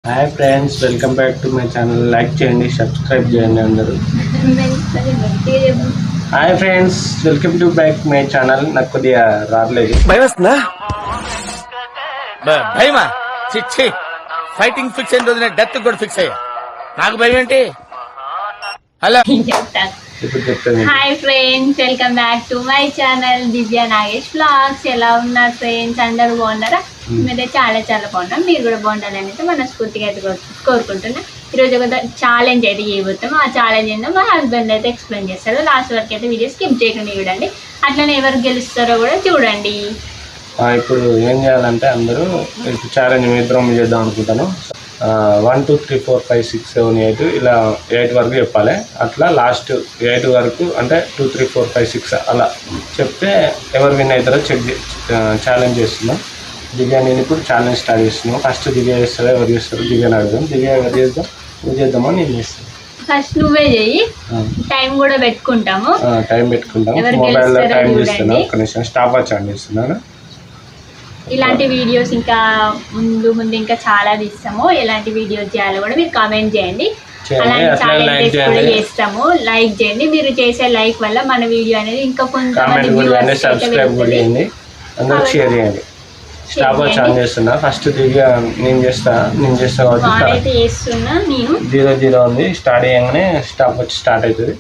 Hi friends, welcome back to my channel. Like చేయండి, subscribe చేయండి అందరూ. Hi friends, welcome to back my channel. నాకు కొద్దిగా రావట్లేదు. భయం వస్తుందా? భయమా? చిచ్చి, ఫైటింగ్ ఫిక్స్ అయిన రోజున డెత్ కూడా ఫిక్స్ అయ్యా. నాకు భయం ఏంటి? హలో, ఇప్పుడు చెప్తాను. Hi friends, welcome back to my channel Divya Nagesh vlogs. ఎలా ఉన్నారు ఫ్రెండ్స్? అందరూ బాగున్నారా? మేమైతే చాలా చాలా బాగున్నాం. మీరు కూడా బాగుండాలని అయితే మనస్ఫూర్తిగా అయితే కోరుకుంటున్నా. ఈరోజు ఒక ఛాలెంజ్ అయితే చేయబోతాం. ఆ ఛాలెంజ్ ఏందో మా హస్బెండ్ అయితే ఎక్స్ప్లెయిన్ చేస్తారు. లాస్ట్ వరకు అయితే వీడియో స్కిప్ చేయకుండా చూడండి. అట్లనే ఎవరు గెలుస్తారో కూడా చూడండి. ఇప్పుడు ఏం చేయాలంటే అందరూ ఇప్పుడు ఛాలెంజ్ మీ ఇద్దరం చేద్దాం అనుకుంటాను. 1 2 3 4 5 6 7 8 ఇలా 8 వరకు చెప్పాలి. అట్లా లాస్ట్ 8 వరకు అంటే 2 3 4 5 6 అలా చెప్తే ఎవరు విన్ అవుతారో ఛాలెంజ్ చేస్తున్నాం. దివ్య నేను ఇప్పుడు ఛాలెంజ్ స్టార్ట్ చేస్తున్నాం. ఫస్ట్ దివ్య చేస్తారో ఎవరు చేస్తారో దివ్యని అడుగుదాం. దివ్య ఎవరు చేద్దాం, నువ్వు చేద్దామో నేను చేస్తాను. ఫస్ట్ నువ్వే చెయ్యి. టైం కూడా పెట్టుకుంటాము. టైం పెట్టుకుంటాం. మొబైల్లో టైం చేస్తున్నాను. ఒక నిమిషం స్టాప్ వాచ్ ఆన్ చేస్తున్నాను. ఇలాంటి వీడియోస్ ఇంకా ముందు ఇంకా చాలా తీస్తాము. ఎలాంటి వీడియోస్ చేయాలో కూడా మీరు కామెంట్ చేయండి. అలాంటి ఛాలెంజెస్ కూడా చేస్తాము. లైక్ చేయండి. మీరు చేసే లైక్ వల్ల మన వీడియో అనేది ఇంకా కొంతమంది వ్యూవర్స్ సబ్స్క్రైబ్ చేయండి. అందరూ షేర్ చేయండి. స్టాప్ వాచ్ ఆన్ చేస్తున్నా. ఫస్ట్ దివ్య నేను చేస్తా కాబట్టి చేస్తున్నా. నేను 0 ఉంది. స్టార్ట్ చేయగానే స్టాప్ వాచ్ స్టార్ట్ అవుతుంది.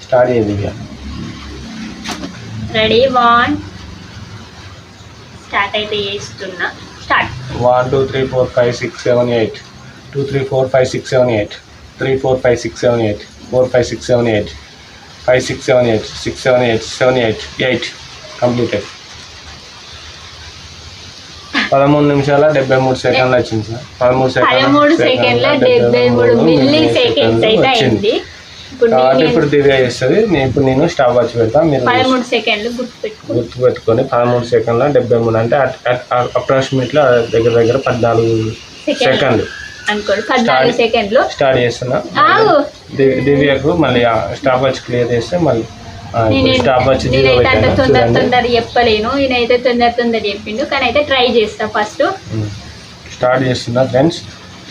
స్టార్ట్ చేయండి దివ్య. రెడీ 1 స్టార్ట్ అయితే చేస్తున్నా. స్టార్ట్. 1 2 3 4 5 6 7 8 2 3 4 5 6 7 8 3 4 5 6 7 8 4 5 6 7 8 5 6 7 8 6 7 8 7 8 8 కంప్లీటెడ్. 13 నిమిషాల 73 సెకండ్లు వచ్చింది సార్. 13 సెకండ్ల 73 మిల్లీ సెకండ్స్ అయితే అయింది. ఇప్పుడు దివ్య చేస్తుంది. నేను స్టాప్ వాచ్ పెడతా. మీరు 13 సెకండ్లు గుర్తు పెట్టుకొని 13 సెకండ్ల 73 అంటే అప్రాక్సిమేట్లీ దగ్గర 14 సెకండ్లు అనుకోండి. 14 సెకండ్లు స్టార్ట్ చేస్తున్నా. దివ్యకు మళ్ళీ స్టాప్ వాచ్ క్లియర్ చేస్తే మళ్ళీ స్టాప్ వాచ్ నేనైతే తొందర చెప్పలేను. నేనైతే తొందర చెప్పిండు, కానీ అయితే ట్రై చేస్తా. ఫస్ట్ స్టార్ట్ చేస్తున్నా ఫ్రెండ్స్.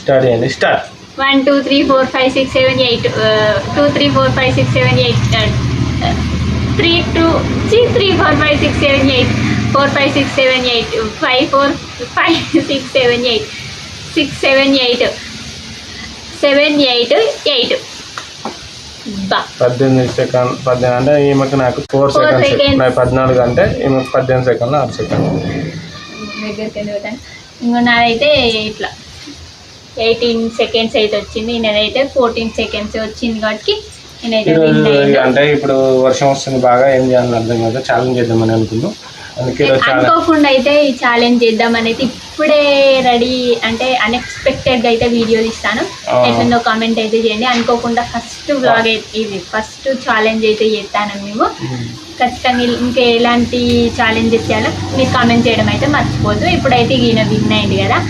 స్టార్ట్ చేయండి. స్టార్ట్. 1 2 3 4 5 6 7 8 2 3 4 5 6 7 8 3 2 3 4 5 6 7 8 4 5 6 7 8 5 4 5 6 7 8 6 7 8 7 8 8 18 సెకండ్. 18 అంటే ఈమెకు నాకు 4 సెకండ్స్. 14 అంటే ఈమెకు 18 సెకండ్లు 6 సెకండ్లు దగ్గరికి. ఇంకో నాదైతే ఇట్లా 18 సెకండ్స్ అయితే వచ్చింది. నేనైతే 14 సెకండ్స్ వచ్చింది కాబట్టి నేనైతే అంటే ఇప్పుడు వర్షం వస్తుంది బాగా. ఏం చేయాలని అర్థం కాదు. ఛాలెంజ్ చేద్దామని అనుకున్నాం. అందుకే అనుకోకుండా అయితే ఈ ఛాలెంజ్ చేద్దామని అయితే ఇప్పుడే రెడీ, అంటే అన్ఎక్స్పెక్టెడ్గా అయితే వీడియో తీస్తాను. ఎట్లనో కామెంట్ అయితే చేయండి. అనుకోకుండా ఫస్ట్ వ్లాగ్ ఇది ఫస్ట్ ఛాలెంజ్ అయితే చేస్తాను. మేము ఖచ్చితంగా ఇంకా ఎలాంటి ఛాలెంజెస్ చేయాలో మీరు కామెంట్ చేయడం అయితే మర్చిపోద్దు. ఇప్పుడైతే ఈయన విన్ అయింది కదా.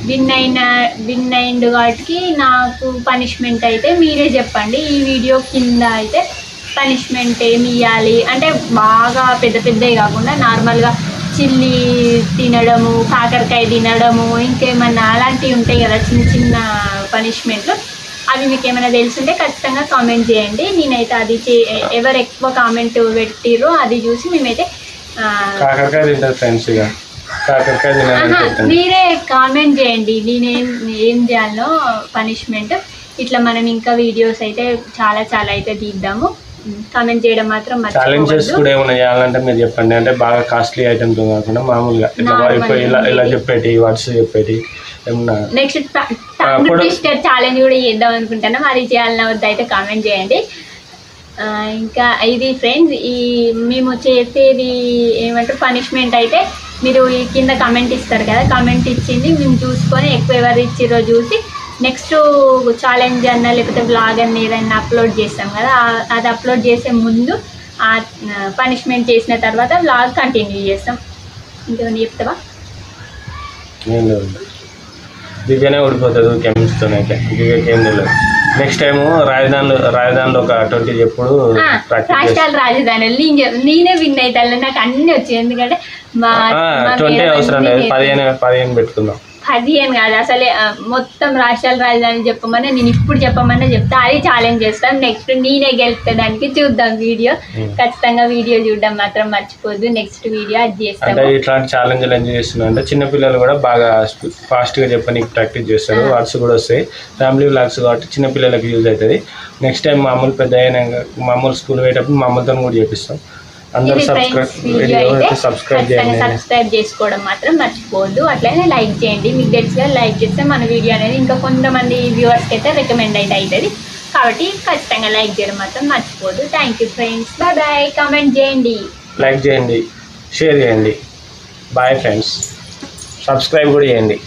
విన్ అయింది కాబట్టి నాకు పనిష్మెంట్ అయితే మీరే చెప్పండి. ఈ వీడియో కింద అయితే పనిష్మెంట్ ఏమి ఇవ్వాలి అంటే బాగా పెద్దవి కాకుండా నార్మల్గా చిల్లీ తినడము, కాకరకాయ తినడము, ఇంకేమన్నా అలాంటివి ఉంటాయి కదా చిన్న పనిష్మెంట్లు. అవి మీకు ఏమైనా తెలుసుంటే ఖచ్చితంగా కామెంట్ చేయండి. నేనైతే అది ఎవరు ఎక్కువ కామెంట్ పెట్టిరో అది చూసి మేమైతే మీరే కామెంట్ చేయండి నేనేం చేయాలో పనిష్మెంట్. ఇట్లా మనం ఇంకా వీడియోస్ అయితే చాలా అయితే తీద్దాము. కామెంట్ చేయడం మాత్రం ఛాలెంజెస్ కూడా ఏమైనా చేయాలంటే మీరు చెప్పండి. అంటే బాగా కాస్ట్లీ ఐటమ్స్ కాకుండా మామూలుగా ఇలా చెప్పేటి వర్డ్స్ చెప్పేటి ఏమన్నా. నెక్స్ట్ టంగ్ ట్విస్టర్ ఛాలెంజ్ కూడా చేద్దాం అనుకుంటున్నాం. అది చేయాలన్న వద్ద అయితే కామెంట్ చేయండి. ఇంకా ఇది ఫ్రెండ్స్ మేము చేసేది ఏమంటారు పనిష్మెంట్ అయితే మీరు ఈ కింద కామెంట్ ఇస్తారు కదా. కామెంట్ ఇచ్చింది మేము చూసుకొని ఎక్కువ ఎవరు ఇచ్చిరో చూసి నెక్స్ట్ ఛాలెంజ్ అన్న లేకపోతే వ్లాగ్ అన్న ఏదైనా అప్లోడ్ చేస్తాం కదా. అది అప్లోడ్ చేసే ముందు ఆ పనిష్మెంట్ చేసిన తర్వాత వ్లాగ్ కంటిన్యూ చేస్తాం. ఇంకేమైనా చెప్తావా? దివ్యనే ఓడిపోతుంది కెమిస్ట్తోనైతే. దివ్యకి ఏం తెలియదు. నెక్స్ట్ టైము రాజధానిలో ఒక 20 ఎప్పుడు రాష్ట్రాల రాజధానులు నేనే విన్ అవుతాను. నాకు అన్నీ వచ్చాయి. ఎందుకంటే 20 అవసరం లేదు. 15 పెట్టుకుందాం. 15 కాదు అసలే మొత్తం రాష్ట్రాల రాజధాని చెప్పమని నేను ఇప్పుడు చెప్పమన్నా చెప్తా. అది ఛాలెంజ్ చేస్తాం. నెక్స్ట్ నేనే గెలిపేదానికి చూద్దాం వీడియో. ఖచ్చితంగా వీడియో చూడడం మాత్రం మర్చిపోద్దు. నెక్స్ట్ వీడియో అది చేస్తాం. అంటే ఇట్లాంటి ఛాలెంజ్లు ఎంజాయ్ చేస్తున్నాం అంటే చిన్నపిల్లలు కూడా బాగా ఫాస్ట్గా చెప్పడానికి ప్రాక్టీస్ చేస్తారు. వర్డ్స్ కూడా వస్తాయి. ఫ్యామిలీ వ్లాగ్స్ కాబట్టి చిన్నపిల్లలకు యూజ్ అవుతుంది. నెక్స్ట్ టైం మామూలు పెద్ద అయినాక మామూలు స్కూల్ పోయేటప్పుడు మా అమ్మతో కూడా చేపిస్తాం. అందరూ సబ్స్క్రైబ్ చేయండి. సబ్స్క్రైబ్ చేసుకోవడం మాత్రం మర్చిపోవద్దు. అట్లనే లైక్ చేయండి. మీకు తెలిసిగా లైక్ చేస్తే మన వీడియో అనేది ఇంకా కొంతమంది వ్యూవర్స్కి అయితే రికమెండ్ అయితే అవుతుంది. కాబట్టి ఖచ్చితంగా లైక్ చేయడం మాత్రం మర్చిపోవద్దు. Thank you friends. Bye bye. Comment చేయండి, లైక్ చేయండి, షేర్ చేయండి. Bye friends. సబ్స్క్రైబ్ కూడా చేయండి.